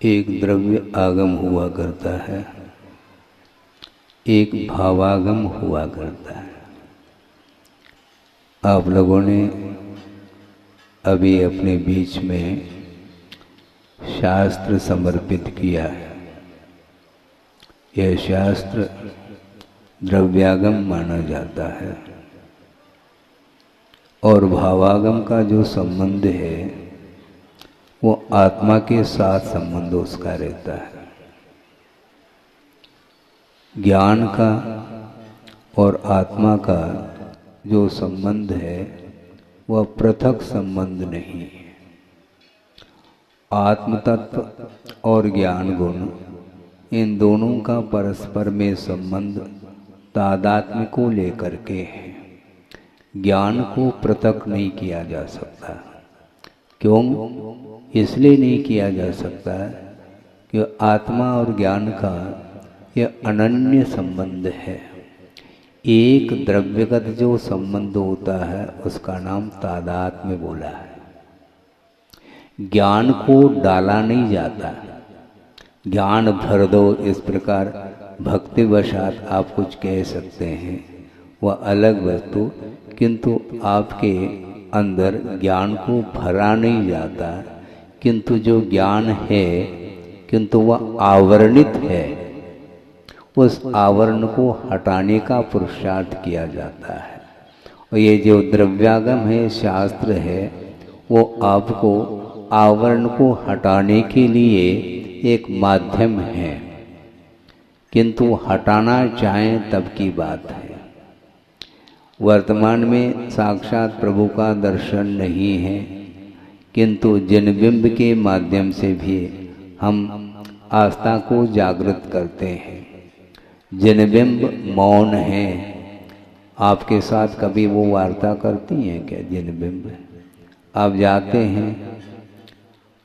एक द्रव्य आगम हुआ करता है, एक भावागम हुआ करता है। आप लोगों ने अभी अपने बीच में शास्त्र समर्पित किया है। यह शास्त्र द्रव्यागम माना जाता है और भावागम का जो संबंध है वो आत्मा के साथ संबंध उसका रहता है। ज्ञान का और आत्मा का जो संबंध है वह पृथक संबंध नहीं है। आत्म तत्व और ज्ञान गुण इन दोनों का परस्पर में संबंध तादात्म्य को लेकर के है। ज्ञान को पृथक नहीं किया जा सकता। क्यों? इसलिए नहीं किया जा सकता कि आत्मा और ज्ञान का यह अनन्य संबंध है। एक द्रव्यगत जो संबंध होता है उसका नाम तादात्म्य बोला है। ज्ञान को डाला नहीं जाता। ज्ञान भर दो, इस प्रकार भक्तिवशात आप कुछ कह सकते हैं, वह अलग वस्तु, किंतु आपके अंदर ज्ञान को भरा नहीं जाता। किंतु जो ज्ञान है किंतु वह आवरणित है, उस आवरण को हटाने का पुरुषार्थ किया जाता है। और ये जो द्रव्यागम है, शास्त्र है, वो आपको आवरण को हटाने के लिए एक माध्यम है, किंतु हटाना चाहें तब की बात है। वर्तमान में साक्षात प्रभु का दर्शन नहीं है, किंतु जिनबिंब के माध्यम से भी हम आस्था को जागृत करते हैं। जिनबिंब मौन है। आपके साथ कभी वो वार्ता करती हैं क्या जिनबिंब? आप जाते हैं,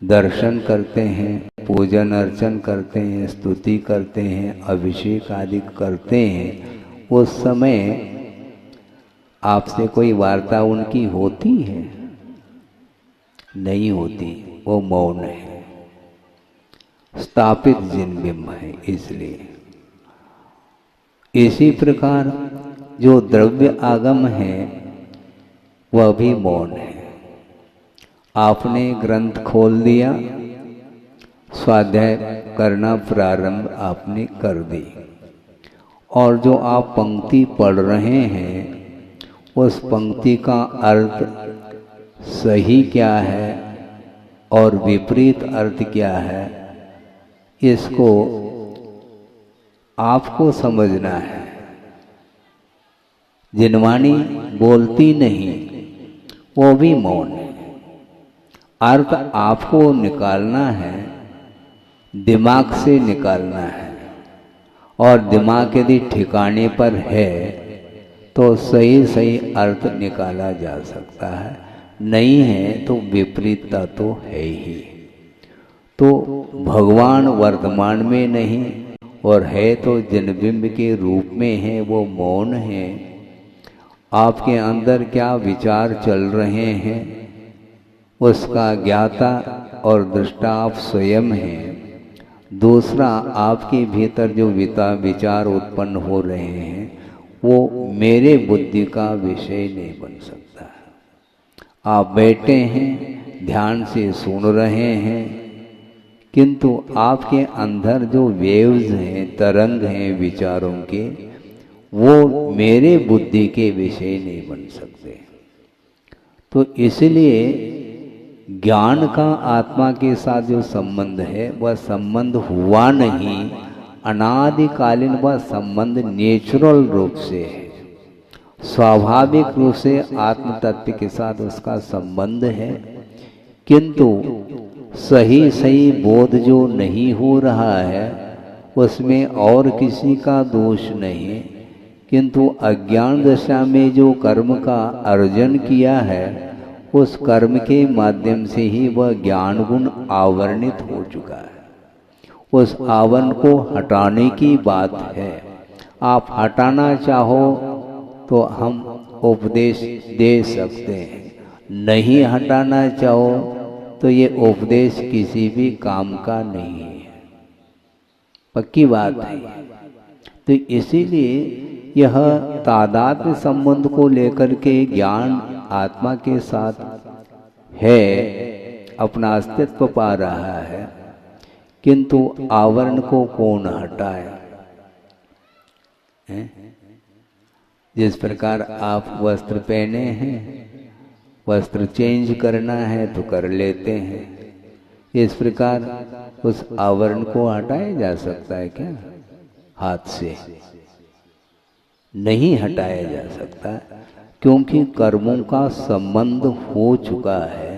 दर्शन करते हैं, पूजन अर्चन करते हैं, स्तुति करते हैं, अभिषेक आदि करते हैं, उस समय आपसे कोई वार्ता उनकी होती है? नहीं होती। वो मौन है, स्थापित जिनबिंब है। इसलिए इसी प्रकार जो द्रव्य आगम है वह भी मौन है। आपने ग्रंथ खोल दिया, स्वाध्याय करना प्रारंभ आपने कर दी, और जो आप पंक्ति पढ़ रहे हैं उस पंक्ति का अर्थ सही क्या है और विपरीत अर्थ क्या है, इसको आपको समझना है। जिनवाणी बोलती नहीं, वो भी मौन है। अर्थ आपको निकालना है, दिमाग से निकालना है, और दिमाग यदि ठिकाने पर है तो सही सही अर्थ निकाला जा सकता है। नहीं है तो विपरीतता तो है ही। तो भगवान वर्तमान में नहीं और है तो जिनबिंब के रूप में है, वो मौन है। आपके अंदर क्या विचार चल रहे हैं उसका ज्ञाता और दृष्टा आप स्वयं हैं। दूसरा, आपके भीतर जो विचार उत्पन्न हो रहे हैं वो मेरे बुद्धि का विषय नहीं बन सकता। आप बैठे हैं, ध्यान से सुन रहे हैं, किंतु आपके अंदर जो वेव्स हैं, तरंग हैं विचारों के, वो मेरे बुद्धि के विषय नहीं बन सकते। तो इसलिए ज्ञान का आत्मा के साथ जो संबंध है वह संबंध हुआ नहीं, अनादिकालीन वह संबंध नेचुरल रूप से है, स्वाभाविक रूप से आत्म तत्व के साथ उसका संबंध है। किंतु सही सही बोध जो नहीं हो रहा है उसमें और किसी का दोष नहीं, किंतु अज्ञान दशा में जो कर्म का अर्जन किया है उस कर्म के माध्यम से ही वह ज्ञान गुण आवरणित हो चुका है। उस आवरण को हटाने की बात है। आप हटाना चाहो तो हम उपदेश दे सकते हैं, नहीं हटाना चाहो तो ये उपदेश किसी भी काम का नहीं है, पक्की बात है। तो इसीलिए यह तादात्म्य संबंध को लेकर के ज्ञान आत्मा के साथ है, अपना अस्तित्व पा रहा है, किंतु आवरण को कौन हटाए? जिस प्रकार आप वस्त्र पहने हैं, वस्त्र चेंज करना है तो कर लेते हैं, इस प्रकार उस आवरण को हटाया जा सकता है क्या? हाथ से नहीं हटाया जा सकता, क्योंकि कर्मों का संबंध हो चुका है,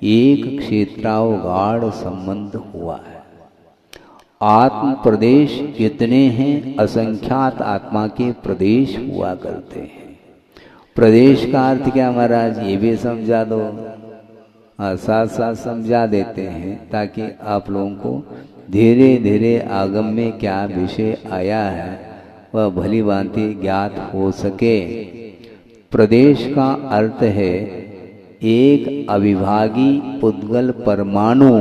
एक क्षेत्रावगाढ़ संबंध हुआ है। आत्म प्रदेश कितने हैं? असंख्यात आत्मा के प्रदेश हुआ करते हैं। प्रदेश का अर्थ क्या महाराज, ये भी समझा दो। साथ साथ समझा देते हैं ताकि आप लोगों को धीरे धीरे आगम में क्या विषय आया है वह भली भांति ज्ञात हो सके। प्रदेश का अर्थ है एक अविभागी पुद्गल परमाणु,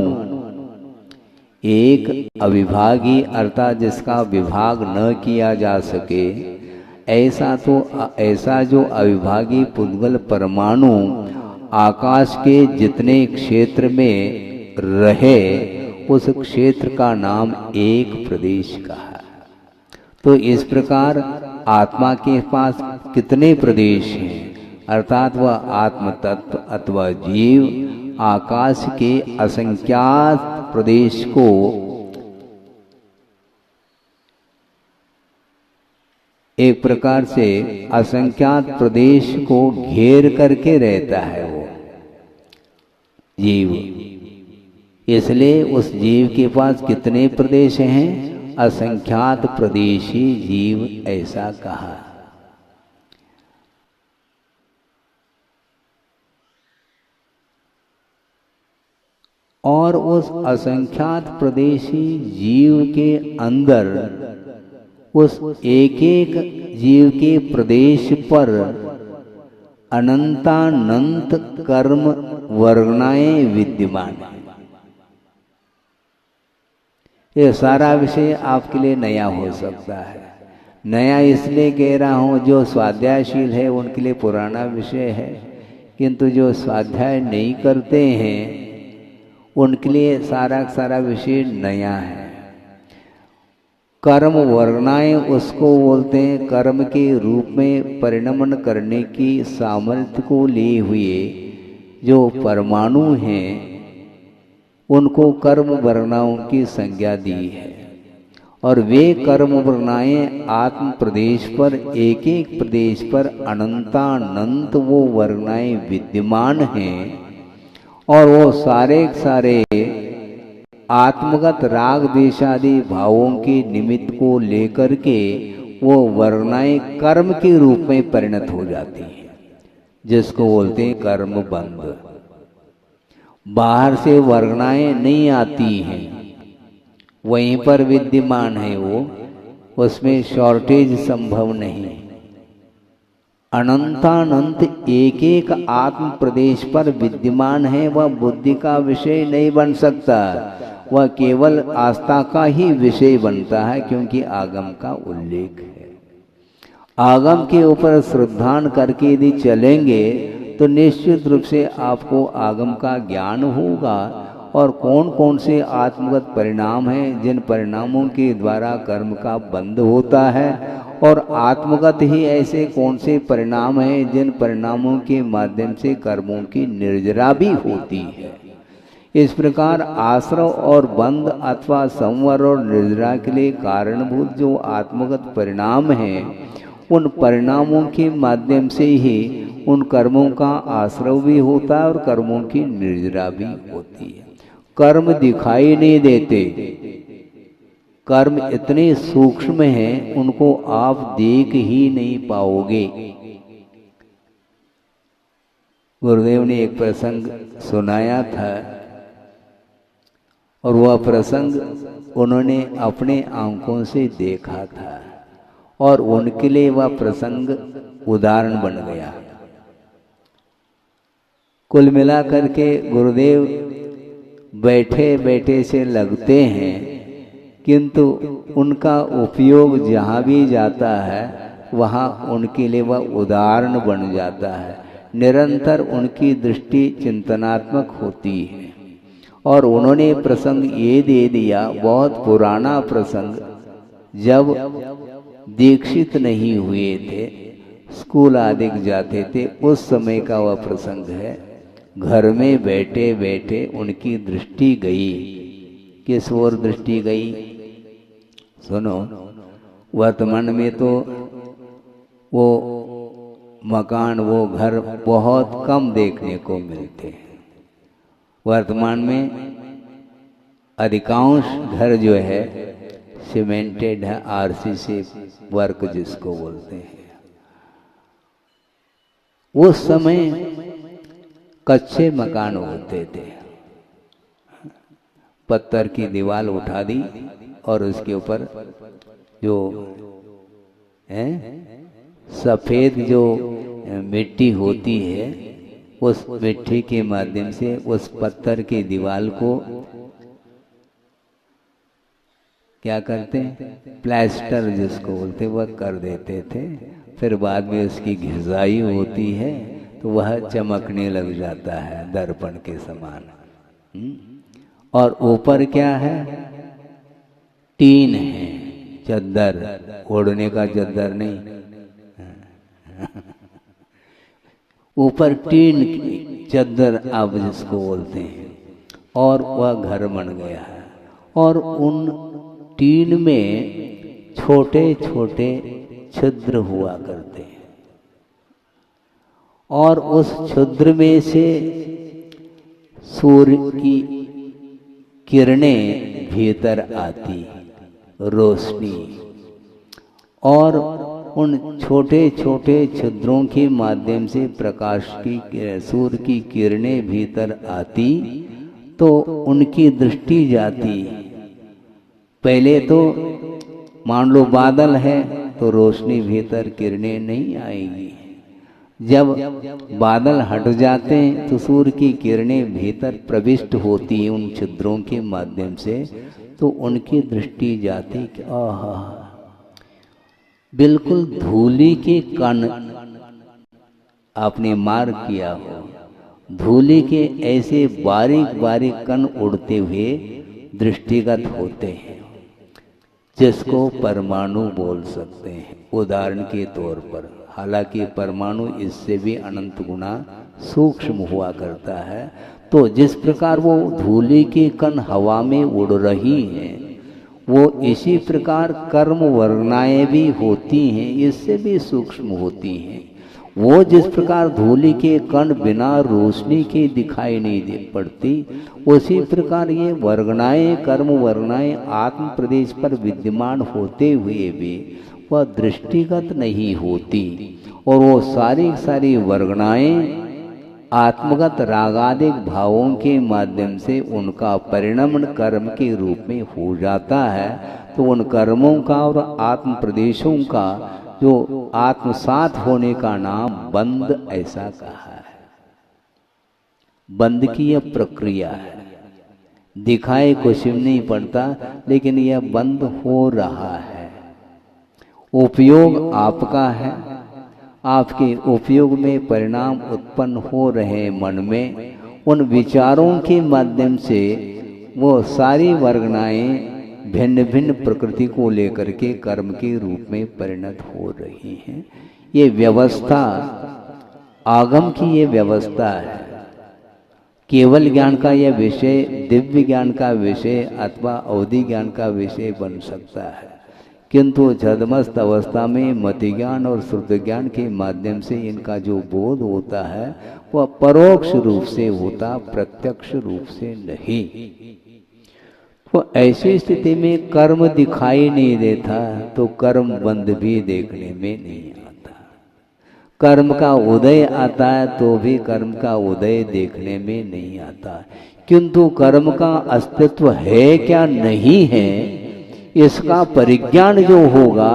एक अविभागी अर्थात जिसका विभाग न किया जा सके, ऐसा जो अविभागी पुद्गल परमाणु आकाश के जितने क्षेत्र में रहे, उस क्षेत्र का नाम एक प्रदेश का है। तो इस प्रकार आत्मा के पास कितने प्रदेश हैं? अर्थात वह आत्म तत्व अथवा जीव आकाश के असंख्यात प्रदेश को एक प्रकार से असंख्यात प्रदेश को घेर करके रहता है वो जीव। इसलिए उस जीव के पास कितने प्रदेश हैं? असंख्यात प्रदेशी जीव, ऐसा कहा। और उस असंख्यात प्रदेशी जीव के अंदर उस एक एक जीव के प्रदेश पर अनंतानंत कर्म वर्गनाएं विद्यमान हैं। ये सारा विषय आपके लिए नया हो सकता है। नया इसलिए कह रहा हूँ, जो स्वाध्यायशील है उनके लिए पुराना विषय है, किंतु जो स्वाध्याय नहीं करते हैं उनके लिए सारा विषय नया है। कर्म वर्गनाएं उसको बोलते हैं, कर्म के रूप में परिणमन करने की सामर्थ्य को लिए हुए जो परमाणु हैं, उनको कर्म वर्गनाओं की संज्ञा दी है। और वे कर्म वर्गनाएं आत्म प्रदेश पर, एक एक प्रदेश पर अनंतानंत वो वर्गनाएं विद्यमान हैं। और वो सारे आत्मगत राग देशादि भावों के निमित्त को लेकर के वो वर्गनाएं कर्म के रूप में परिणत हो जाती हैं, जिसको बोलते हैं कर्म बंध। बाहर से वर्गनाएं नहीं आती हैं, वहीं पर विद्यमान है वो, उसमें शॉर्टेज संभव नहीं। अनंतानंत एक एक आत्म प्रदेश पर विद्यमान है, वह बुद्धि का विषय नहीं बन सकता, वह केवल आस्था का ही विषय बनता है, क्योंकि आगम का उल्लेख है। आगम के ऊपर श्रद्धान करके यदि चलेंगे तो निश्चित रूप से आपको आगम का ज्ञान होगा, और कौन कौन से आत्मगत परिणाम हैं जिन परिणामों के द्वारा कर्म का बंध होता है, और आत्मगत ही ऐसे कौन से परिणाम हैं जिन परिणामों के माध्यम से कर्मों की निर्जरा भी होती है। इस प्रकार आश्रव और बंध अथवा संवर और निर्जरा के लिए कारणभूत जो आत्मगत परिणाम हैं, उन परिणामों के माध्यम से ही उन कर्मों का आश्रव भी होता है और कर्मों की निर्जरा भी होती है। कर्म दिखाई नहीं देते, कर्म इतने सूक्ष्म हैं, उनको आप देख ही नहीं पाओगे। गुरुदेव ने एक प्रसंग सुनाया था, और वह प्रसंग उन्होंने अपने आंखों से देखा था, और उनके लिए वह प्रसंग उदाहरण बन गया। कुल मिलाकर के गुरुदेव बैठे बैठे से लगते हैं, किंतु उनका उपयोग जहाँ भी जाता है वहाँ उनके लिए वह उदाहरण बन जाता है। निरंतर उनकी दृष्टि चिंतनात्मक होती है। और उन्होंने प्रसंग ये दे दिया, बहुत पुराना प्रसंग, जब दीक्षित नहीं हुए थे, स्कूल आदि जाते थे, उस समय का वह प्रसंग है। घर में बैठे बैठे उनकी दृष्टि गई। किस ओर दृष्टि गई? सुनो, वर्तमान में तो वो मकान, वो घर बहुत कम देखने को मिलते हैं। वर्तमान में अधिकांश घर जो है सीमेंटेड है, आरसीसी वर्क जिसको बोलते हैं। उस समय कच्चे मकान होते थे, पत्थर की दीवार उठा दी और उसके ऊपर जो है सफेद जो मिट्टी होती है, उस मिट्टी के माध्यम से उस पत्थर की दीवार को क्या करते हैं, प्लास्टर जिसको बोलते वह कर देते थे। फिर बाद में उसकी घिसाई होती है तो वह चमकने लग जाता है दर्पण के समान। और ऊपर क्या है? टीन है, चद्दर, ओढ़ने का चद्दर नहीं, ऊपर टीन चद्दर आप जिसको बोलते हैं। और वह घर बन गया है। और उन टीन में छोटे छोटे छिद्र हुआ करते हैं, और उस छिद्र में से सूर्य की किरणें भीतर आती, रोशनी। और उन छोटे छोटे छिद्रों के माध्यम से प्रकाश की, सूर्य की किरणें भीतर आती तो उनकी दृष्टि जाती। पहले तो मान लो बादल है तो रोशनी भीतर, किरणें नहीं आएगी। जब बादल हट जाते हैं तो सूर्य की किरणें भीतर प्रविष्ट होती है उन छिद्रों के माध्यम से, तो उनकी दृष्टि जाती कि आहा, बिल्कुल धूली के कण आपने मार किया हो, धूली के ऐसे बारीक बारीक कण उड़ते हुए दृष्टिगत होते हैं, जिसको परमाणु बोल सकते हैं उदाहरण के तौर पर। हालांकि परमाणु इससे भी अनंत गुना सूक्ष्म हुआ करता है। तो जिस प्रकार वो धूली के कण हवा में उड़ रही हैं, वो इसी प्रकार कर्म वर्णाएं भी होती हैं, इससे भी सूक्ष्म होती हैं। वो जिस प्रकार धूली के कण बिना रोशनी के दिखाई नहीं दे पड़ती, उसी प्रकार ये वर्गणाएं, कर्म वर्गणाएं आत्म प्रदेश पर विद्यमान होते हुए भी वह दृष्टिगत नहीं होती। और वो सारी सारी वर्गणाएं आत्मगत रागादिक भावों के माध्यम से उनका परिणमन कर्म के रूप में हो जाता है। तो उन कर्मों का और आत्म प्रदेशों का जो आत्मसात होने का नाम बंद ऐसा कहा है। बंद की यह प्रक्रिया है, दिखाए कुछ नहीं पड़ता, लेकिन यह बंद हो रहा है। उपयोग आपका है, आपके उपयोग में परिणाम उत्पन्न हो रहे मन में, उन विचारों के माध्यम से वो सारी वर्गनाएं भिन्न भिन्न प्रकृति को लेकर के कर्म के रूप में परिणत हो रही हैं। ये व्यवस्था आगम की ये व्यवस्था है। केवल ज्ञान का यह विषय दिव्य ज्ञान का विषय अथवा अवधि ज्ञान का विषय बन सकता है, किंतु छद्मस्त अवस्था में मति ज्ञान और श्रुति ज्ञान के माध्यम से इनका जो बोध होता है वह परोक्ष रूप से होता, प्रत्यक्ष रूप से नहीं। तो ऐसी स्थिति में कर्म दिखाई नहीं देता तो कर्म बंद भी देखने में नहीं आता। कर्म का उदय आता है तो भी कर्म का उदय देखने में नहीं आता। किंतु कर्म का अस्तित्व है क्या नहीं है, इसका परिज्ञान जो होगा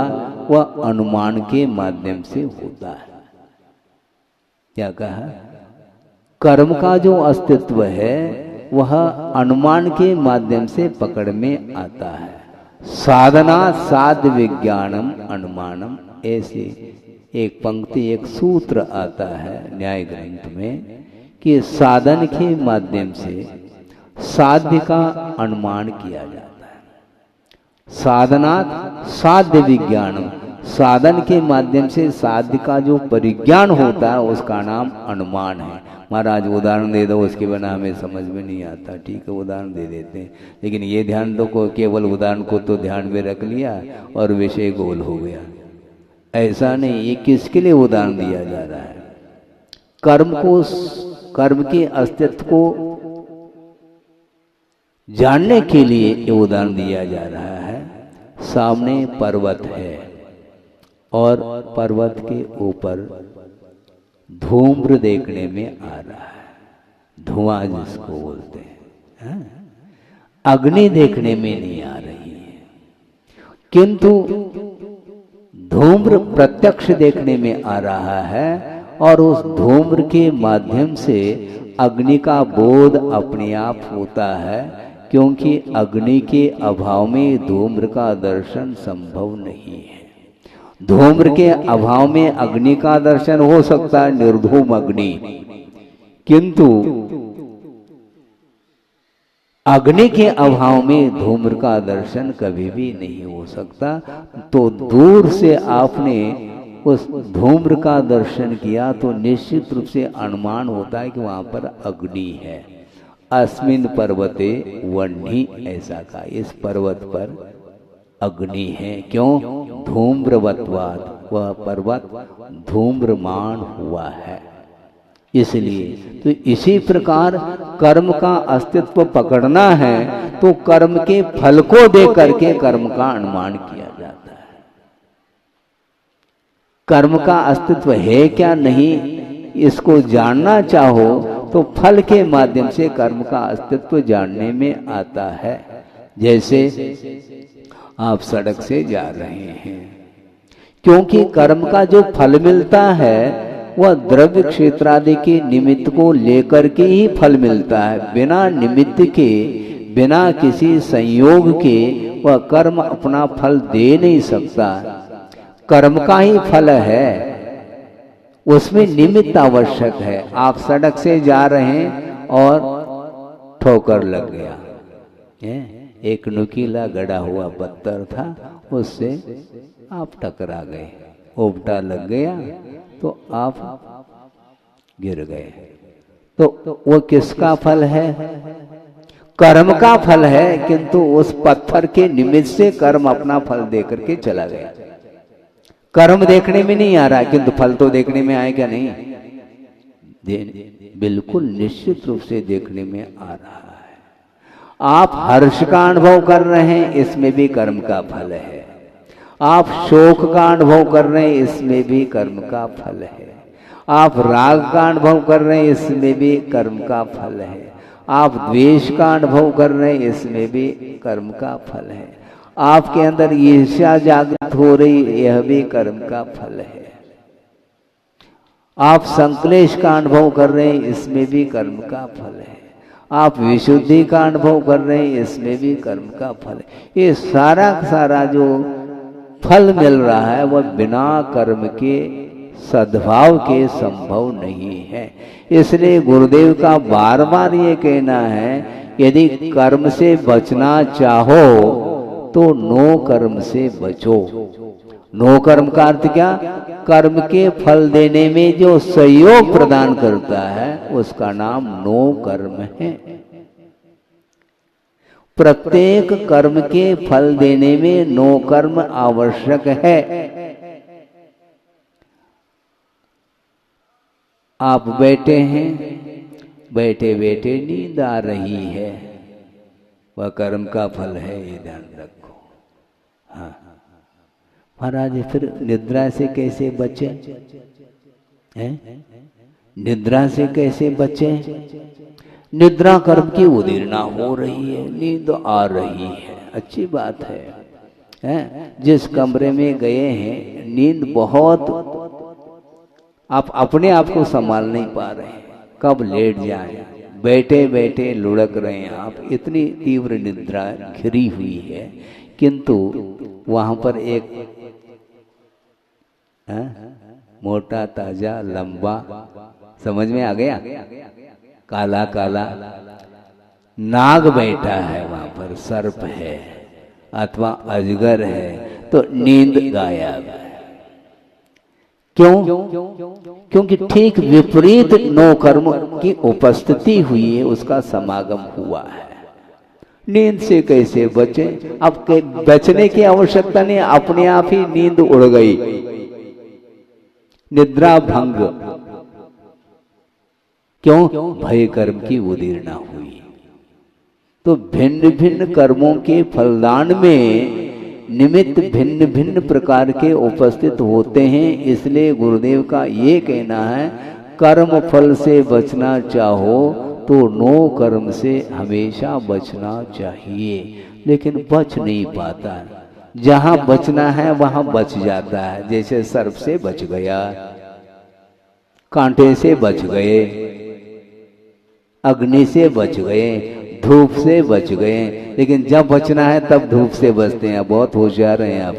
वह अनुमान के माध्यम से होता है। क्या कहा? कर्म का जो अस्तित्व है वह अनुमान के माध्यम से पकड़ में आता है। साधना साध्य विज्ञानम अनुमानम, ऐसे एक पंक्ति एक सूत्र आता है न्याय ग्रंथ में कि साधन के माध्यम से साध्य का अनुमान किया जाता है। साधनात् साध्य विज्ञानम, साधन के माध्यम से साध्य का जो परिज्ञान होता है उसका नाम अनुमान है। महाराज उदाहरण दे दो, उसके बिना हमें समझ में नहीं आता। ठीक है, उदाहरण दे देते हैं, लेकिन ये ध्यान दो को केवल उदाहरण को तो ध्यान में रख लिया और विषय गोल हो गया। ऐसा नहीं, ये किसके लिए उदाहरण दिया जा रहा है? कर्म को, कर्म के अस्तित्व को जानने के लिए ये उदाहरण दिया जा रहा है। सामने पर्वत है और पर्वत के ऊपर धूम्र देखने में आ रहा है, धुआं जिसको बोलते हैं। अग्नि देखने में नहीं आ रही है, किंतु धूम्र प्रत्यक्ष देखने में आ रहा है और उस धूम्र के माध्यम से अग्नि का बोध अपने आप होता है, क्योंकि अग्नि के अभाव में धूम्र का दर्शन संभव नहीं है। धूम्र के अभाव में अग्नि का दर्शन हो सकता है, निर्धूम अग्नि, किंतु अग्नि के अभाव में धूम्र का दर्शन कभी भी नहीं हो सकता। तो दूर से आपने उस धूम्र का दर्शन किया तो निश्चित रूप से अनुमान होता है कि वहां पर अग्नि है। अस्मिन् पर्वते वह्नि, ऐसा कहा, इस पर्वत पर अग्नि है। क्यों? धूम्रवत्वात्, वह पर्वत धूम्रमान हुआ है इसलिए। तो इसी प्रकार कर्म का अस्तित्व पकड़ना है तो कर्म के फल को देख करके कर्म का अनुमान किया जाता है। कर्म का अस्तित्व है क्या नहीं, इसको जानना चाहो तो फल के माध्यम से कर्म का अस्तित्व जानने में आता है। जैसे आप सड़क से जा रहे हैं, क्योंकि कर्म का जो फल मिलता है वह द्रव्य क्षेत्रादि के निमित्त को लेकर के ही फल मिलता है। बिना निमित्त के, बिना किसी संयोग के वह कर्म अपना फल दे नहीं सकता। कर्म का ही फल है, उसमें निमित्त आवश्यक है। आप सड़क से जा रहे हैं और ठोकर लग गया, एक नुकीला गड़ा हुआ पत्थर था, उससे आप टकरा गए, ओबटा लग गया तो आप गिर गए। तो वो किसका फल है? कर्म का फल है, किंतु उस पत्थर के निमित्त से कर्म अपना फल देकर के चला गया। कर्म देखने में नहीं आ रहा, किंतु फल तो देखने में आएगा नहीं? बिल्कुल निश्चित रूप से देखने में आ रहा है। आप हर्ष का अनुभव कर रहे हैं, इसमें भी कर्म का फल है। आप शोक का अनुभव कर रहे हैं, इसमें भी कर्म का फल है। आप राग का अनुभव कर रहे हैं, इसमें भी कर्म का फल है। आप द्वेष का अनुभव कर रहे हैं, इसमें भी कर्म का फल है। आपके अंदर ईर्ष्या जागृत हो रही, यह भी कर्म का फल है। आप संक्लेश का अनुभव कर रहे हैं, इसमें भी कर्म का फल है। आप विशुद्धि का अनुभव कर रहे हैं, इसमें भी कर्म का फल है। ये सारा सारा जो फल मिल रहा है वह बिना कर्म के, सद्भाव के संभव नहीं है। इसलिए गुरुदेव का बार बार ये कहना है, यदि कर्म से बचना चाहो तो नो कर्म से बचो। नो कर्म का अर्थ क्या? कर्म के फल देने में जो सहयोग प्रदान करता है उसका नाम नो कर्म है। प्रत्येक कर्म के फल देने में नो कर्म आवश्यक है। आप बैठे हैं, बैठे बैठे नींद आ रही है, वह कर्म का फल है, ये ध्यान रखो। हाँ महाराज, फिर निद्रा से कैसे बचे? निद्रा से कैसे बचे? निद्रा कर्म की उदीर्णा हो रही है, नींद आ रही है, अच्छी बात है। जिस कमरे में गए हैं नींद बहुत, आप अपने आप को संभाल नहीं पा रहे हैं, कब लेट जाए, बैठे बैठे लुढ़क रहे हैं आप, इतनी तीव्र निद्रा घिरी हुई है, किंतु वहां पर एक मोटा ताजा लंबा, समझ में आ गया, काला काला नाग बैठा है वहां पर, सर्प है अथवा अजगर है, तो नींद गायब है। क्यों? क्योंकि ठीक विपरीत नौ कर्म की उपस्थिति हुई है, उसका समागम हुआ है। नींद से कैसे बचे? अब बचने की आवश्यकता नहीं, अपने आप ही नींद उड़ गई, निद्रा भंग। क्यों? भय कर्म की उदीर्णा हुई। तो भिन्न भिन्न कर्मों के फलदान में निमित्त भिन्न भिन्न प्रकार के उपस्थित होते हैं। इसलिए गुरुदेव का ये कहना है, कर्म फल से बचना चाहो तो नो कर्म से हमेशा बचना चाहिए। लेकिन बच नहीं पाता, जहां बचना है वहां बच जाता है। जैसे सर्प से बच गया, कांटे से बच गए, अग्नि से बच गए, धूप से बच गए, लेकिन जब बचना है तब धूप से बचते हैं। बहुत होशियार हैं आप।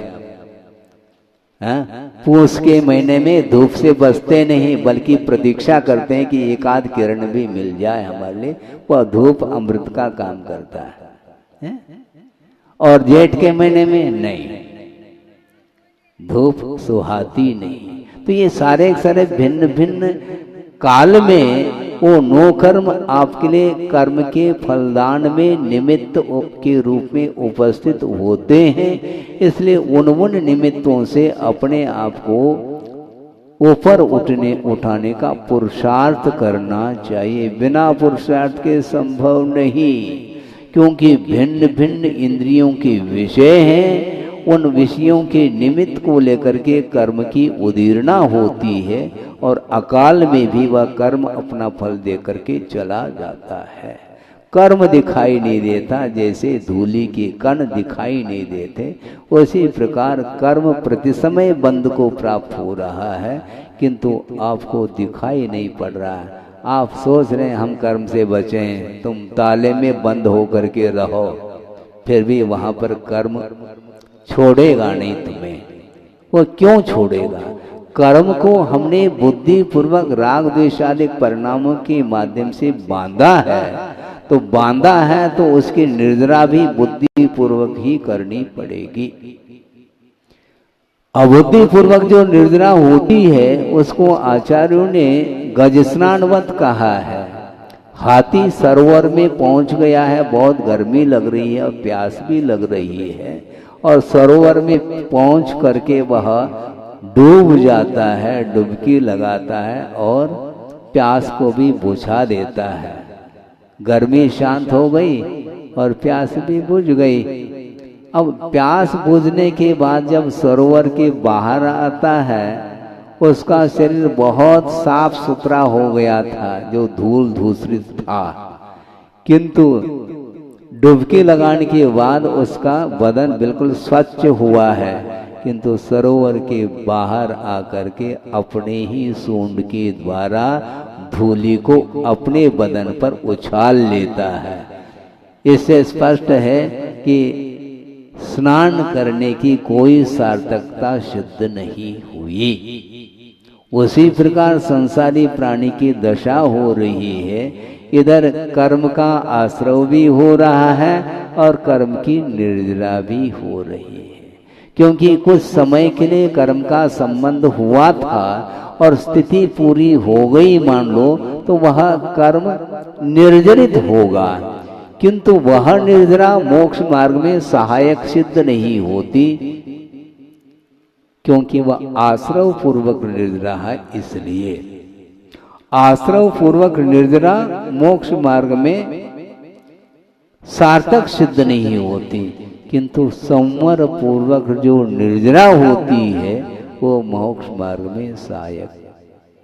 पूस के महीने में धूप से बचते नहीं, बल्कि प्रतीक्षा करते हैं कि एक आध किरण भी मिल जाए हमारे लिए। वह धूप अमृत का काम करता है। और जेठ के महीने में नहीं, धूप सुहाती नहीं। तो ये सारे सारे भिन्न भिन्न काल में वो नो कर्म आपके लिए कर्म के फलदान में निमित्त के रूप में उपस्थित होते हैं। इसलिए उन निमित्तों से अपने आप को ऊपर उठाने का पुरुषार्थ करना चाहिए। बिना पुरुषार्थ के संभव नहीं, क्योंकि भिन्न भिन्न इंद्रियों के विषय हैं। उन विषयों के निमित्त को लेकर के कर्म की उदीर्णा होती है, और अकाल में भी वह कर्म अपना फल दे करके चला जाता है। कर्म दिखाई नहीं देता, जैसे धूलि के कण दिखाई नहीं देते, उसी प्रकार कर्म प्रति समय बंध को प्राप्त हो रहा है, किंतु आपको दिखाई नहीं पड़ रहा है। आप सोच रहे हैं हम कर्म से बचें, तुम ताले में बंद होकर के रहो, फिर भी वहां पर कर्म छोड़ेगा नहीं तुम्हें। वो क्यों छोड़ेगा? कर्म को हमने बुद्धि पूर्वक राग द्वेषादि परिणामों के माध्यम से बांधा है, तो बांधा है तो उसकी निर्जरा भी बुद्धि पूर्वक ही करनी पड़ेगी। अबुद्धि पूर्वक जो निर्जरा होती है उसको आचार्यों ने गज स्नानवत कहा है। हाथी सरोवर में पहुंच गया है, बहुत गर्मी लग रही है और प्यास भी लग रही है, और सरोवर में पहुंच करके वह डूब जाता है, डुबकी लगाता है और प्यास को भी बुझा देता है। गर्मी शांत हो गई और प्यास भी बुझ गई। अब प्यास बुझने के बाद जब सरोवर के बाहर आता है, उसका शरीर बहुत साफ सुथरा हो गया था, जो धूल धूसरित था, किंतु डुबकी लगाने के बाद उसका बदन बिल्कुल स्वच्छ हुआ है। किंतु सरोवर के बाहर आकर के अपने ही सूंड के द्वारा धूलि को अपने बदन पर उछाल लेता है। इससे स्पष्ट है कि स्नान करने की कोई सार्थकता सिद्ध नहीं हुई। उसी प्रकार संसारी प्राणी की दशा हो रही है। इधर कर्म का आश्रव भी हो रहा है और कर्म की निर्जरा भी हो रही है, क्योंकि कुछ समय के लिए कर्म का संबंध हुआ था और स्थिति पूरी हो गई मान लो, तो वह कर्म निर्जरित होगा, किंतु वह निर्जरा मोक्ष मार्ग में सहायक सिद्ध नहीं होती, क्योंकि वह आश्रव पूर्वक निर्जरा है। इसलिए आश्रव पूर्वक निर्जरा मोक्ष मार्ग में सार्थक सिद्ध नहीं होती, किंतु संवर पूर्वक जो निर्जरा होती है वो मोक्ष मार्ग में सहायक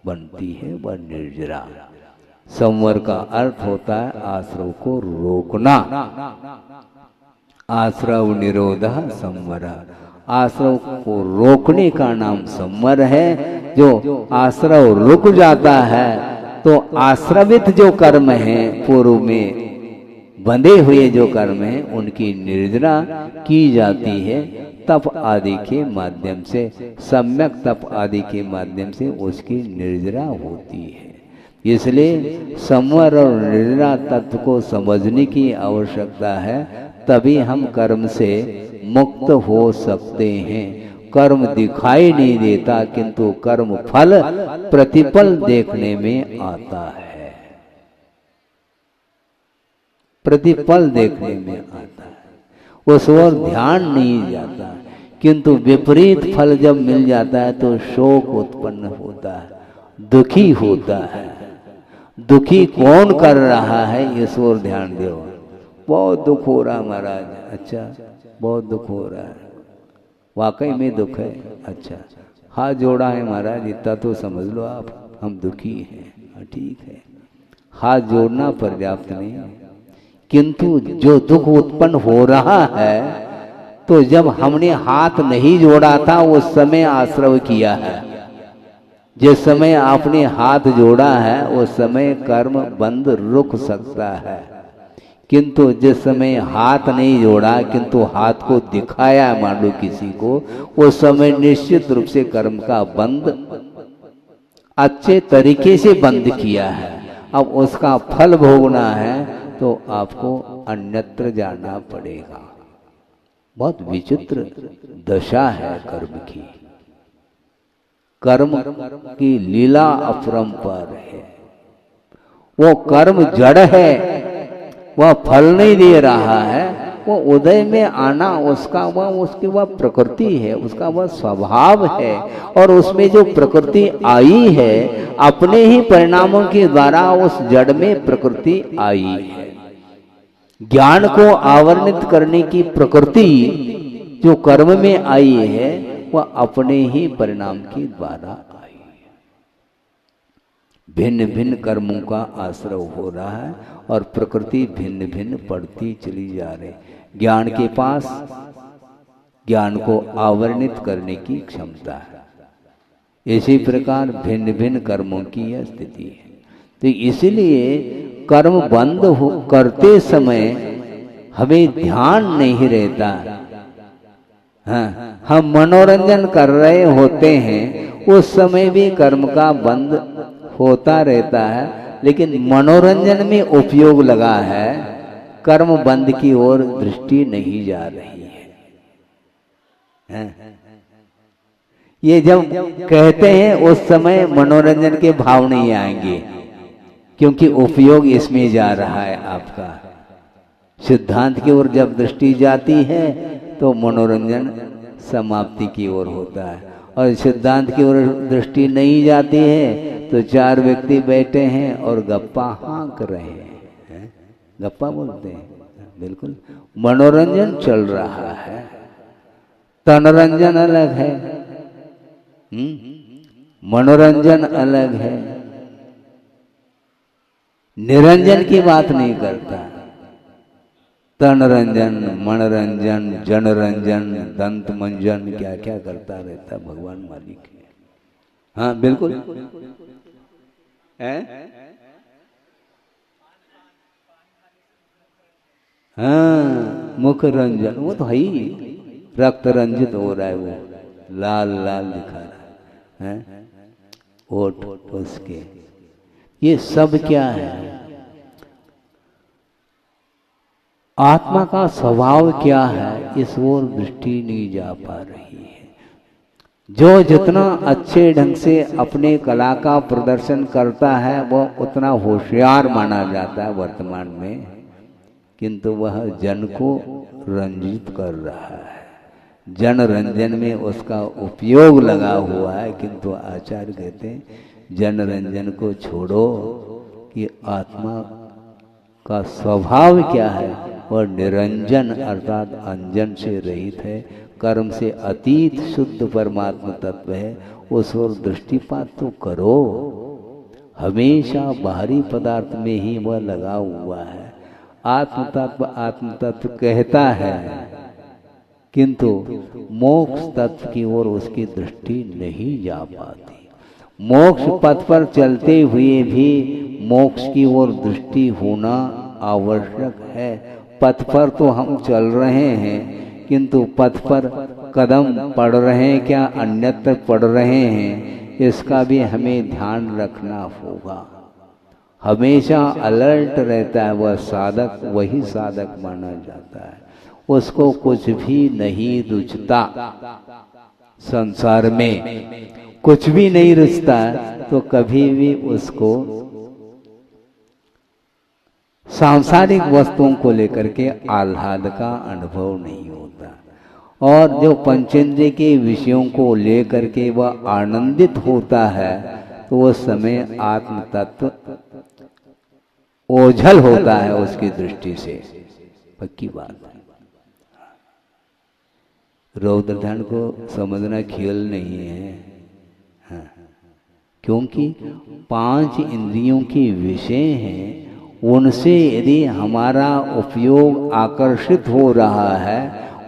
बनती है। वह निर्जरा, संवर का अर्थ होता है आश्रव को रोकना। आश्रव निरोधः संवर, आश्रव को रोकने का नाम संवर है। जो आश्रव रुक जाता है तो आश्रवित जो कर्म है, पूर्व में बंधे हुए जो कर्म हैं, उनकी निर्जना की जाती है तप आदि के माध्यम से, सम्यक तप आदि के माध्यम से उसकी निर्जना होती है। इसलिए संवर और निर्जना तत्व को समझने की आवश्यकता है, तभी हम कर्म से मुक्त हो सकते हैं। कर्म दिखाई नहीं देता, किंतु कर्म फल प्रतिफल देखने में आता है, प्रतिफल देखने में आता है, उस ओर ध्यान नहीं जाता। किंतु विपरीत फल जब मिल जाता है तो शोक उत्पन्न होता है, दुखी होता है। दुखी कौन कर रहा है, इस ओर ध्यान दो। बहुत दुख हो रहा महाराज, अच्छा बहुत दुख हो रहा है, वाकई में दुख है, अच्छा हाथ जोड़ा है महाराज, इतना तो समझ लो आप, हम दुखी हैं, ठीक है, हाथ जोड़ना पर्याप्त नहीं है। किंतु जो दुख उत्पन्न हो रहा है, तो जब हमने हाथ नहीं जोड़ा था उस समय आश्रव किया है। जिस समय आपने हाथ जोड़ा है उस समय कर्म बंद रुक सकता है, किंतु जिस समय हाथ नहीं जोड़ा किंतु हाथ को दिखाया मान लो किसी को, उस समय निश्चित रूप से कर्म का बंद अच्छे तरीके से बंद किया है। अब उसका फल भोगना है तो आपको अन्यत्र जाना पड़ेगा। बहुत विचित्र दशा है कर्म की, कर्म की लीला अपरंपार है। वो कर्म जड़ है, वह फल नहीं दे रहा है, वो उदय में आना उसका वह प्रकृति है, उसका वह स्वभाव है। और उसमें जो प्रकृति आई है अपने ही परिणामों के द्वारा उस जड़ में प्रकृति आई है। ज्ञान को आवरणित करने की प्रकृति जो कर्म में आई है वह अपने ही परिणाम के द्वारा आई है। भिन्न भिन्न कर्मों का आश्रय हो रहा है और प्रकृति भिन्न भिन्न पड़ती चली जा रही। ज्ञान के पास ज्ञान को आवरणित करने की क्षमता है, इसी प्रकार भिन्न भिन्न कर्मों की यह स्थिति है। तो इसलिए कर्म बंद करते समय हमें ध्यान नहीं रहता। हाँ, हम मनोरंजन कर रहे होते हैं, उस समय भी कर्म का बंद होता रहता है, लेकिन मनोरंजन में उपयोग लगा है, कर्म बंद की ओर दृष्टि नहीं जा रही है। हाँ? ये जब कहते हैं उस समय मनोरंजन के भाव नहीं आएंगे, क्योंकि उपयोग इसमें जा रहा है आपका। सिद्धांत की ओर जब दृष्टि जाती है तो मनोरंजन समाप्ति की ओर होता है, और सिद्धांत की ओर दृष्टि नहीं जाती है तो चार व्यक्ति बैठे हैं और गप्पा हाँक रहे हैं, गप्पा बोलते हैं, बिल्कुल मनोरंजन चल रहा है। तनरंजन अलग है, मनोरंजन अलग है, निरंजन की बात नहीं करता। तनरंजन, मनरंजन, जनरंजन, दंत मंजन, क्या क्या करता रहता भगवान मालिक है। हाँ बिल्कुल है। हाँ मुख रंजन, वो तो है ही, रक्त रंजित हो रहा है, वो लाल लाल दिखा रहा है ओठ उसके। ये सब क्या है? आत्मा का स्वभाव क्या है, इस ओर दृष्टि नहीं जा पा रही है। जो जितना अच्छे ढंग से अपने कला का प्रदर्शन करता है वह उतना होशियार माना जाता है वर्तमान में, किंतु वह जन को रंजित कर रहा है, जन रंजन में उसका उपयोग लगा हुआ है। किंतु आचार्य कहते हैं जन रंजन को छोड़ो, कि आत्मा का स्वभाव क्या है, वह निरंजन अर्थात अंजन से रहित है, कर्म से अतीत शुद्ध परमात्मा तत्व है। उस ओर दृष्टिपात तो करो, हमेशा बाहरी पदार्थ में ही वह लगा हुआ है। आत्म तत्व कहता है, किंतु मोक्ष तत्व की ओर उसकी दृष्टि नहीं जा पाती। मोक्ष पथ पर चलते हुए भी मोक्ष की ओर दृष्टि होना आवश्यक है। पथ पर तो हम चल रहे हैं, किंतु पथ पर कदम पड़ रहे हैं क्या अन्यत्र पड़ रहे हैं, इसका भी हमें ध्यान रखना होगा। हमेशा अलर्ट रहता है वह साधक, वही साधक माना जाता है। उसको कुछ भी नहीं रुचता, संसार में कुछ भी नहीं रुचता, तो कभी भी उसको सांसारिक वस्तुओं को लेकर के आह्लाद का अनुभव नहीं होता। और जो पंचेंद्रिय के विषयों को लेकर के वह आनंदित होता है, तो उस समय आत्म तत्व ओझल होता है उसकी दृष्टि से। पक्की बात है। रौद्र ध्यान को समझना खेल नहीं है। हाँ। क्योंकि 5 इंद्रियों के विषय हैं, उनसे यदि हमारा उपयोग आकर्षित हो रहा है,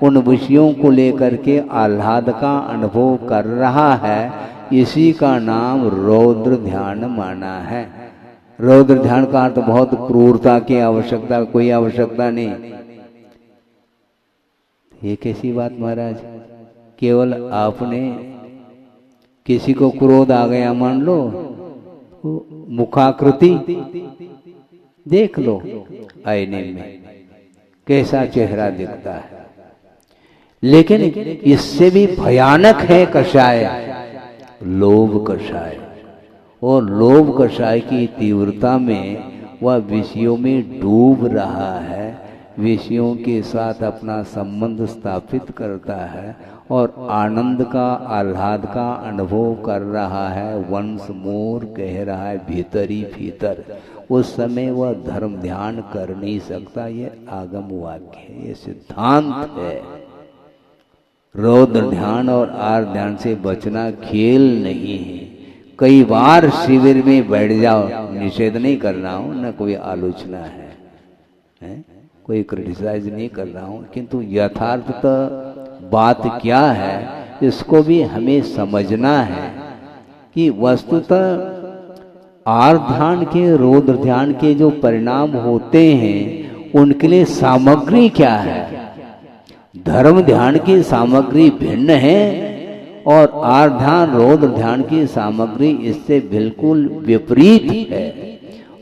उन विषयों को लेकर के आह्लाद का अनुभव कर रहा है, इसी का नाम रौद्र ध्यान माना है। रौद्र ध्यान का अर्थ बहुत क्रूरता की आवश्यकता, कोई आवश्यकता नहीं। ये कैसी बात महाराज, केवल आपने किसी को क्रोध आ गया मान लो, मुखाकृति देख लो आईने में कैसा चेहरा दिखता है। लेकिन इससे भी भयानक है कषाय, लोभ कषाय। और लोभ कषाय की तीव्रता में वह विषयों में डूब रहा है, विषयों के साथ अपना संबंध स्थापित करता है और आनंद का आह्लाद का अनुभव कर रहा है। वंस मोर कह रहा है भीतर ही भीतर। उस समय वह धर्म ध्यान कर नहीं सकता। ये आगम वाक्य है, ये सिद्धांत है। रौद्र ध्यान और आर ध्यान से बचना खेल नहीं है। कई बार शिविर में बैठ जाओ, निषेध नहीं कर रहा हूं, न कोई आलोचना है? कोई क्रिटिसाइज नहीं कर रहा हूं, किंतु यथार्थ बात क्या है इसको भी हमें समझना है कि वस्तुतः आर ध्यान के रौद्र ध्यान के जो परिणाम होते हैं उनके लिए सामग्री क्या है। धर्म ध्यान की सामग्री भिन्न है और आर ध्यान रौद्र ध्यान की सामग्री इससे बिल्कुल विपरीत है।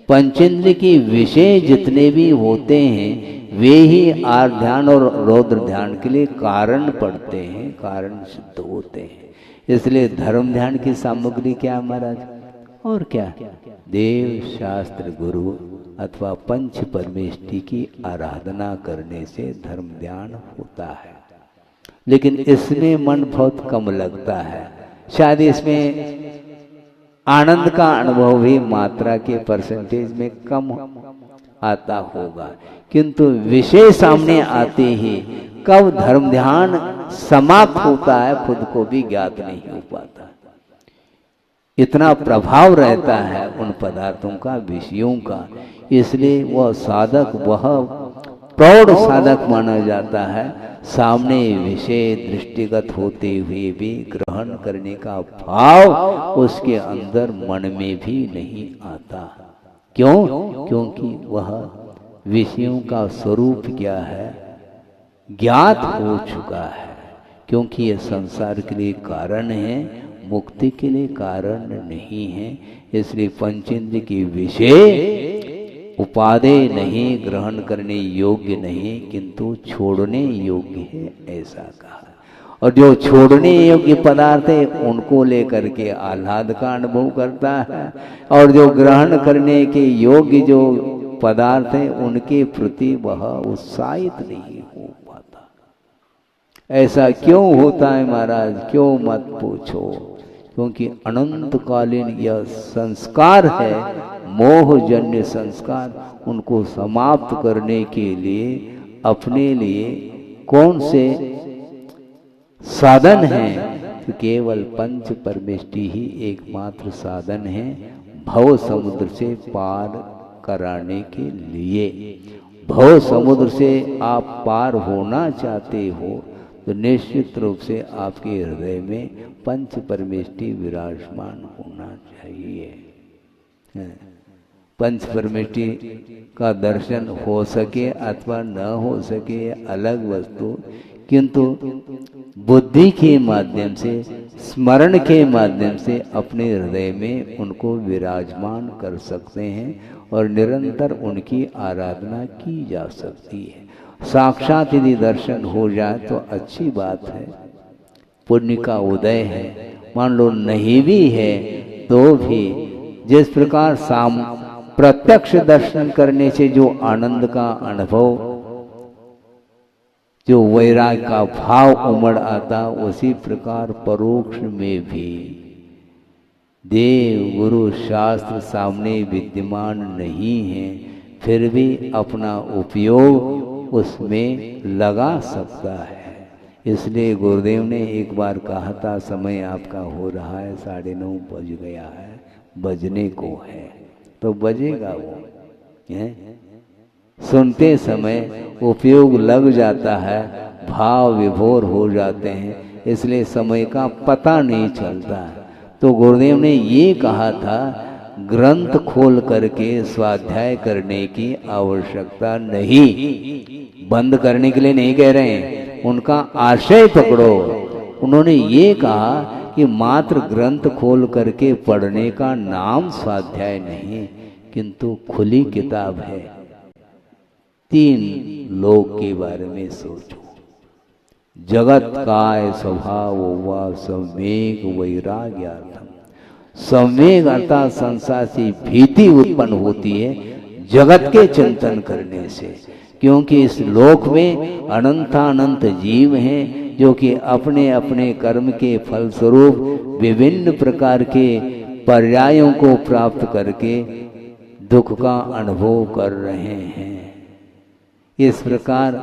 पंचेंद्रिय के विषय जितने भी होते हैं वे ही आर ध्यान और रौद्र ध्यान के लिए कारण पड़ते हैं, कारण सिद्ध होते हैं। इसलिए धर्म ध्यान की सामग्री क्या महाराज, और क्या, देव शास्त्र गुरु अथवा पंच परमेष्टि की आराधना करने से धर्म ध्यान होता है। लेकिन इसमें मन बहुत कम लगता है। शायद इसमें आनंद का अनुभव भी मात्रा के परसेंटेज में कम आता होगा, किंतु विषय सामने आते ही कब धर्म ध्यान समाप्त होता है खुद को भी ज्ञात नहीं हो पाता। इतना प्रभाव रहता है उन पदार्थों का, विषयों का। इसलिए वह साधक, वह प्रौढ़ साधक माना जाता है। सामने विषय दृष्टिगत होते हुए भी ग्रहण करने का भाव उसके अंदर मन में भी नहीं आता। क्यों? क्योंकि वह विषयों का स्वरूप क्या है ज्ञात हो चुका है। क्योंकि यह संसार के लिए कारण है, मुक्ति के लिए कारण नहीं है। इसलिए पंचेंद्रिय के विषय उपादेय नहीं, ग्रहण करने योग्य नहीं, किंतु छोड़ने योग्य है, ऐसा कहा। और जो छोड़ने योग्य पदार्थ है उनको लेकर के आह्लाद का अनुभव करता है, और जो ग्रहण करने के योग्य जो पदार्थ है उनके प्रति वह उत्साहित नहीं हो पाता। ऐसा क्यों होता है महाराज? क्यों मत पूछो। क्योंकि अनंतकालीन यह संस्कार है, मोहजन्य संस्कार, उनको समाप्त करने के लिए अपने लिए कौन से साधन है? तो केवल पंच परमेष्टि ही एकमात्र साधन है भव समुद्र से पार कराने के लिए। भव समुद्र से आप पार होना चाहते हो तो निश्चित रूप से आपके हृदय में पंच परमेष्टि विराजमान होना चाहिए। पंच परमेष्टि का दर्शन हो सके अथवा न हो सके अलग वस्तु, किंतु बुद्धि के माध्यम से, स्मरण के माध्यम से अपने हृदय में उनको विराजमान कर सकते हैं और निरंतर उनकी आराधना की जा सकती है। साक्षात यदि दर्शन हो जाए तो अच्छी बात है, पुण्य का उदय है। मान लो नहीं भी है तो भी जिस प्रकार प्रत्यक्ष दर्शन करने से जो आनंद का अनुभव, जो वैराग्य का भाव उमड़ आता, उसी प्रकार परोक्ष में भी देव गुरु शास्त्र सामने विद्यमान नहीं है, फिर भी अपना उपयोग उसमें लगा सकता है। इसलिए गुरुदेव ने एक बार कहा था, समय आपका हो रहा है, 9:30 बज गया है, बजने को है, तो बजेगा वो है। सुनते समय उपयोग लग जाता है, भाव विभोर हो जाते हैं, इसलिए समय का पता नहीं चलता। तो गुरुदेव ने ये कहा था, ग्रंथ खोल करके स्वाध्याय करने की आवश्यकता नहीं। बंद करने के लिए नहीं कह रहे हैं, उनका आशय पकड़ो। उन्होंने ये कहा कि मात्र ग्रंथ खोल करके पढ़ने का नाम स्वाध्याय नहीं, किंतु खुली किताब है। 3 लोक के बारे में सोचो। जगत काय स्वभाव व सम्यक वैराग्यार्थम। सम्यक अर्थात संसार से भीति उत्पन्न होती है जगत के चिंतन करने से, क्योंकि इस लोक में अनंतानंत जीव हैं जो कि अपने अपने कर्म के फलस्वरूप विभिन्न प्रकार के पर्यायों को प्राप्त करके दुख का अनुभव कर रहे हैं। इस प्रकार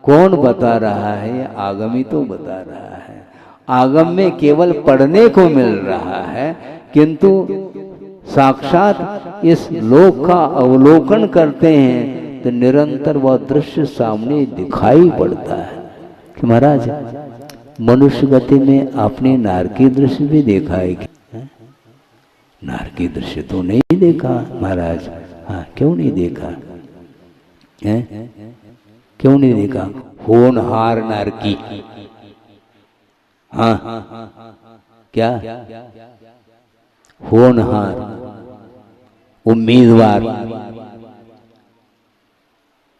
कौन बता रहा है? आगम ही तो बता रहा है। आगम में केवल पढ़ने को मिल रहा है, किंतु साक्षात इस लोक का अवलोकन करते हैं तो निरंतर वह दृश्य सामने दिखाई पड़ता है कि महाराज मनुष्य गति में आपने नारकी दृश्य भी देखा है क्या? नारकी दृश्य तो नहीं देखा महाराज। हाँ, क्यों नहीं देखा है? क्यों नहीं देखा? होनहार नारकी। हाँ, क्या होनहार उम्मीदवार,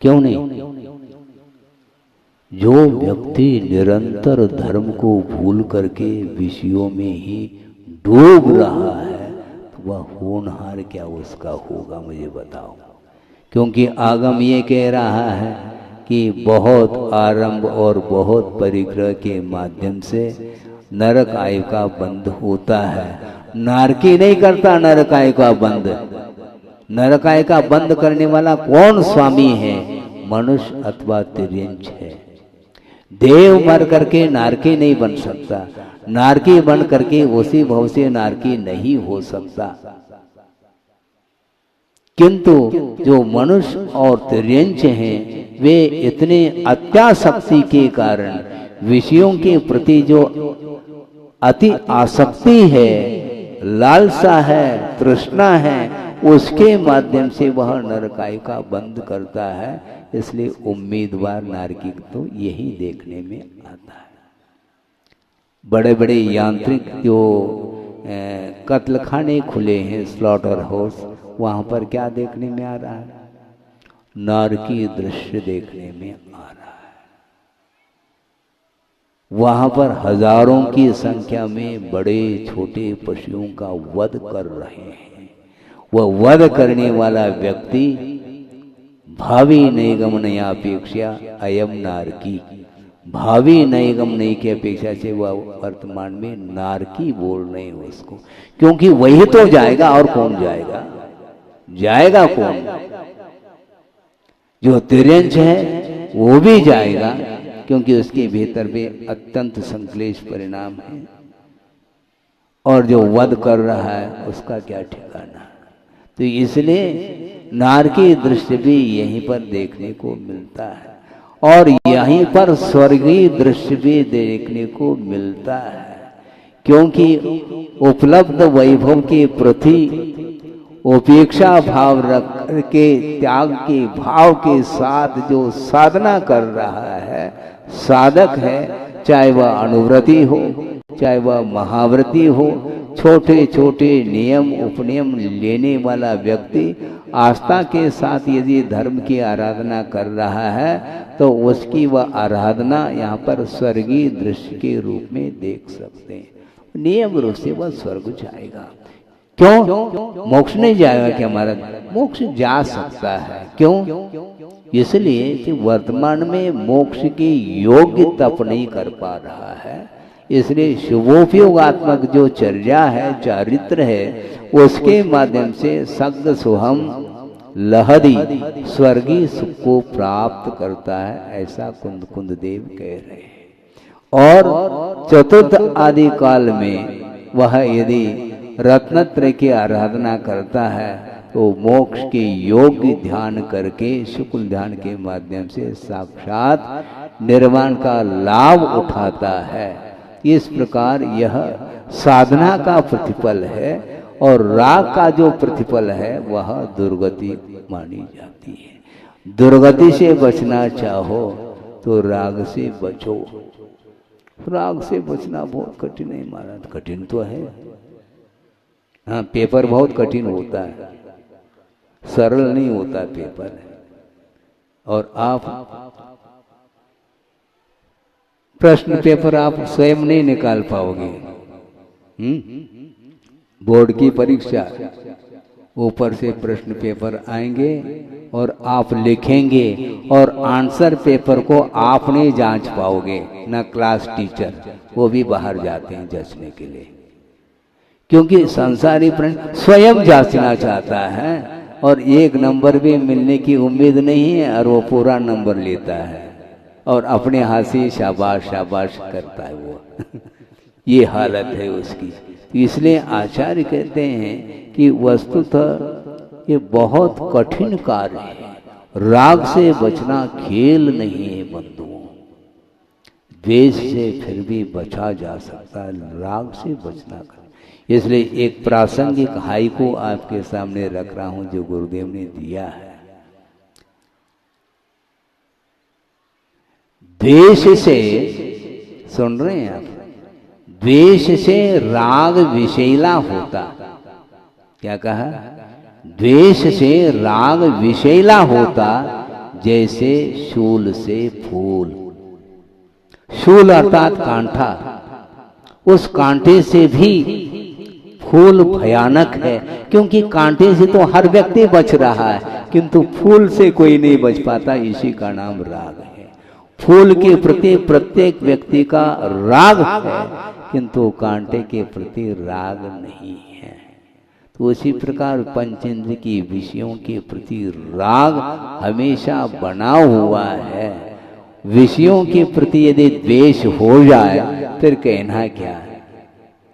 क्यों नहीं? जो व्यक्ति निरंतर धर्म को भूल करके विषयों में ही डूब रहा है, तो वह होनहार क्या उसका होगा? मुझे बताओ। क्योंकि आगम ये कह रहा है कि बहुत आरंभ और बहुत परिग्रह के माध्यम से नरक आयु का बंध होता है। नारकी नहीं करता नरक आयु का बंध। नरक आयु का बंद करने वाला कौन स्वामी है? मनुष्य अथवा तिर्यंच है। देव मर करके नारकी नहीं बन सकता, नारकी बन करके उसी भव से नारकी नहीं हो सकता। किंतु जो मनुष्य और तिर्यंच हैं, वे इतने अत्यासक्ति के कारण विषयों के प्रति जो अति आसक्ति है, लालसा है, तृष्णा है, उसके माध्यम से वह नरकायु का बंद करता है। इसलिए उम्मीदवार नारकी तो यही देखने में आता है। बड़े बड़े यांत्रिक जो कत्लखाने खुले हैं, स्लॉटर हाउस, वहां पर क्या देखने में आ रहा है? नारकी दृश्य देखने में आ रहा है। वहां पर हजारों की संख्या में बड़े छोटे पशुओं का वध कर रहे हैं। वह वध करने वाला व्यक्ति भावी नैगमनयापेक्षा अयम नारकी, भावी नैगमनय की अपेक्षा से वह वर्तमान में नारकी बोल रहे हैं उसको, क्योंकि वही तो जाएगा और कौन जाएगा? जाएगा कौन? जो तिर्यंच है वो भी जाएगा, क्योंकि उसके भीतर में अत्यंत संक्लेश परिणाम है, और जो वध कर रहा है उसका क्या ठिकाना। तो इसलिए नारकी दृश्य भी यहीं पर देखने को मिलता है, और यहीं पर स्वर्गीय दृश्य भी देखने को मिलता है। क्योंकि उपलब्ध वैभव के प्रति उपेक्षा भाव रख के, त्याग के भाव के साथ जो साधना कर रहा है, साधक है, चाहे वह अनुव्रती हो, चाहे वह महाव्रती हो, छोटे छोटे नियम उपनियम लेने वाला व्यक्ति आस्था के साथ यदि धर्म की आराधना कर रहा है तो उसकी वह आराधना यहाँ पर स्वर्गीय दृश्य के रूप में देख सकते हैं। नियम रूप से वह स्वर्ग जाएगा। क्यों? मोक्ष नहीं जाएगा क्या महाराज? मोक्ष जा सकता है। क्यों? इसलिए कि वर्तमान में मोक्ष के योग्य तप नहीं कर पा रहा है, इसलिए शुभोपयोगात्मक जो चर्या है, चारित्र है, उसके माध्यम से सग्ग सुहम लहरी स्वर्गीय सुख को प्राप्त करता है, ऐसा कुंद कुंद देव कह रहे हैं। और चतुर्थ आदि काल में वह यदि रत्नत्रय की आराधना करता है तो मोक्ष के योग्य ध्यान करके शुक्ल ध्यान के माध्यम से साक्षात निर्वाण का लाभ उठाता है। इस प्रकार यह साधना का प्रतिफल है और राग का जो प्रतिफल है वह दुर्गति मानी जाती है। दुर्गति से बचना चाहो तो राग से बचो। राग से बचना बहुत कठिन है महाराज, कठिन तो है। हाँ, पेपर बहुत कठिन होता है, सरल नहीं होता पेपर। और आप प्रश्न पेपर आप स्वयं नहीं निकाल पाओगे। बोर्ड की परीक्षा, ऊपर से प्रश्न पेपर आएंगे और आप लिखेंगे और आंसर पेपर को आप नहीं जांच पाओगे, ना क्लास टीचर, वो भी बाहर जाते हैं जांचने के लिए। क्योंकि संसारी प्रश्न स्वयं जांचना चाहता है और एक नंबर भी मिलने की उम्मीद नहीं है और वो पूरा नंबर लेता है और अपने हाथ से शाबाश शाबाश करता है वो ये हालत है उसकी। तो इसलिए आचार्य कहते हैं कि वस्तुतः ये बहुत कठिन कार्य है। राग से बचना खेल नहीं है बंधुओं। द्वेष से फिर भी बचा जा सकता है, राग से बचना कर। इसलिए एक प्रासंगिक हाइकु आपके सामने रख रहा हूं जो गुरुदेव ने दिया है। द्वेष से, सुन रहे हैं आप, द्वेष से राग विषैला होता। क्या कहा? द्वेष से राग विषैला होता जैसे शूल से फूल। शूल अर्थात कांटा, उस कांटे से भी फूल भयानक है, क्योंकि कांटे से तो हर व्यक्ति बच रहा है किंतु फूल से कोई नहीं बच पाता। इसी का नाम राग है। फूल के प्रति प्रत्येक व्यक्ति का राग है किंतु कांटे के प्रति राग नहीं है। तो उसी प्रकार पंचेंद्र की विषयों के प्रति राग हमेशा बना हुआ है। विषयों के प्रति यदि द्वेष हो जाए फिर कहना क्या है?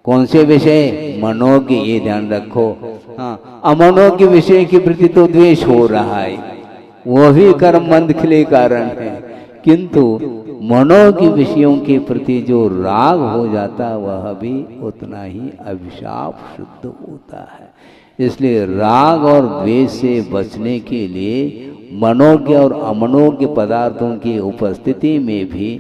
कौन से विषय? मनोज्ञ, ये ध्यान रखो। हाँ, अमनोज्ञ विषय के प्रति तो द्वेष हो रहा है, वो भी कर्म मंद के लिए कारण है, किंतु मनोज्ञ विषयों के प्रति जो राग हो जाता वह भी उतना ही अभिशाप शुद्ध होता है। इसलिए राग और द्वेष से बचने के लिए मनोज्ञ और अमनोज्ञ पदार्थों की उपस्थिति में भी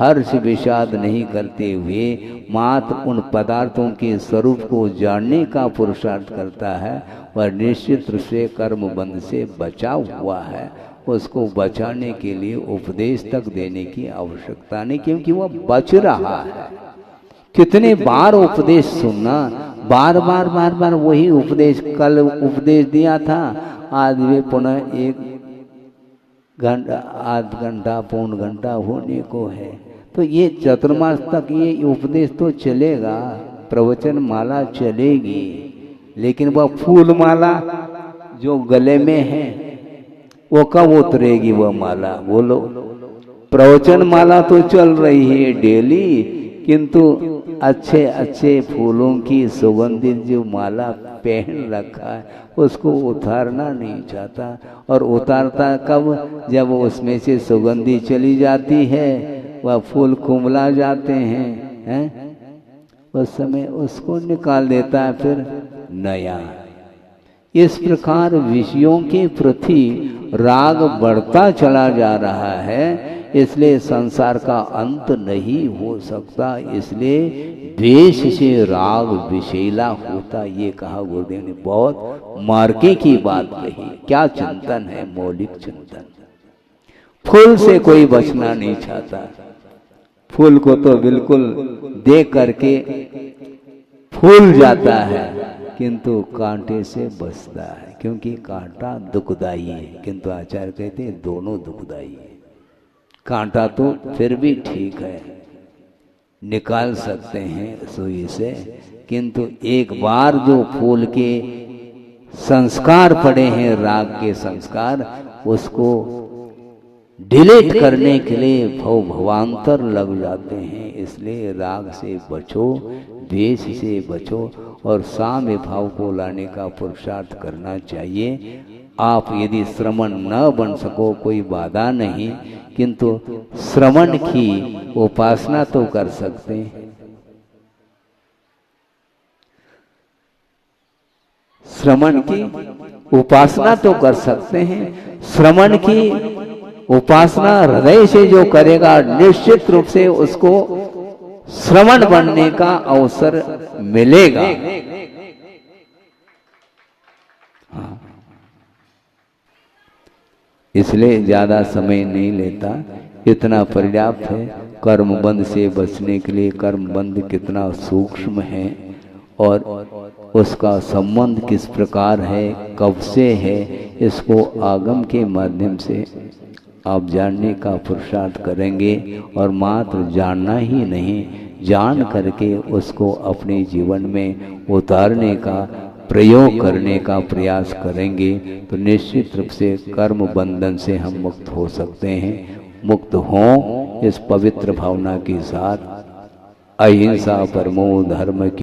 हर्ष विषाद नहीं करते हुए मात्र उन पदार्थों के स्वरूप को जानने का पुरुषार्थ करता है, वह निश्चित रूप से कर्म बंध से बचा हुआ है। उसको बचाने के लिए उपदेश तक देने की आवश्यकता नहीं, क्योंकि वह बच रहा है। कितने बार उपदेश सुनना, बार बार बार बार वही उपदेश। कल उपदेश दिया था, आज वे पुनः एक घंटा, आध घंटा, पौन घंटा होने को है। तो ये चतुर्मास तक ये उपदेश तो चलेगा, प्रवचन माला चलेगी, लेकिन वह फूल माला जो गले में है वो कब उतरेगी? वह माला बोलो। प्रवचन माला तो चल रही है डेली, किंतु अच्छे अच्छे फूलों की सुगंधित जो माला पहन रखा है उसको उतारना नहीं चाहता। और उतारता कब? जब उसमें से सुगंधी चली जाती है, वह फूल कुमला जाते हैं, उस समय उसको निकाल देता है फिर नया। इस प्रकार विषयों के प्रति राग बढ़ता चला जा रहा है, इसलिए संसार का अंत नहीं हो सकता। इसलिए द्वेष से राग विषैला होता, ये कहा गुरुदेव ने। बहुत मार्के की बात कही। क्या चिंतन है, मौलिक चिंतन। फूल से कोई बचना नहीं चाहता। फूल को तो बिल्कुल देख करके फूल जाता है, किंतु कांटे से बचता है, क्योंकि कांटा दुखदाई है। किंतु आचार्य कहते हैं दोनों दुखदाई है। कांटा तो फिर भी ठीक है, निकाल सकते हैं सुई से, किंतु एक बार जो फूल के संस्कार पड़े हैं, राग के संस्कार, उसको डिलीट करने के लिए भवांतर लग जाते हैं। इसलिए राग से बचो, द्वेष से बचो और साम्य भाव को लाने का पुरुषार्थ करना चाहिए। आप यदि श्रमण न बन सको कोई बाधा नहीं, किंतु श्रवण की उपासना तो कर सकते हैं। श्रवण की उपासना तो कर सकते हैं। श्रवण की उपासना हृदय से जो करेगा, निश्चित रूप से उसको श्रवण बनने का अवसर मिलेगा। हाँ। इसलिए ज्यादा समय नहीं लेता, इतना पर्याप्त है। कर्म बंध से बचने के लिए कर्म बंध कितना सूक्ष्म है और उसका संबंध किस प्रकार है, कब से है, इसको आगम के माध्यम से आप जानने का पुरुषार्थ करेंगे। और मात्र जानना ही नहीं, जान करके उसको अपने जीवन में उतारने का, प्रयोग करने का प्रयास करेंगे, तो निश्चित रूप से कर्म बंधन से हम मुक्त हो सकते हैं। मुक्त हों इस पवित्र भावना के साथ। अहिंसा परमो धर्म की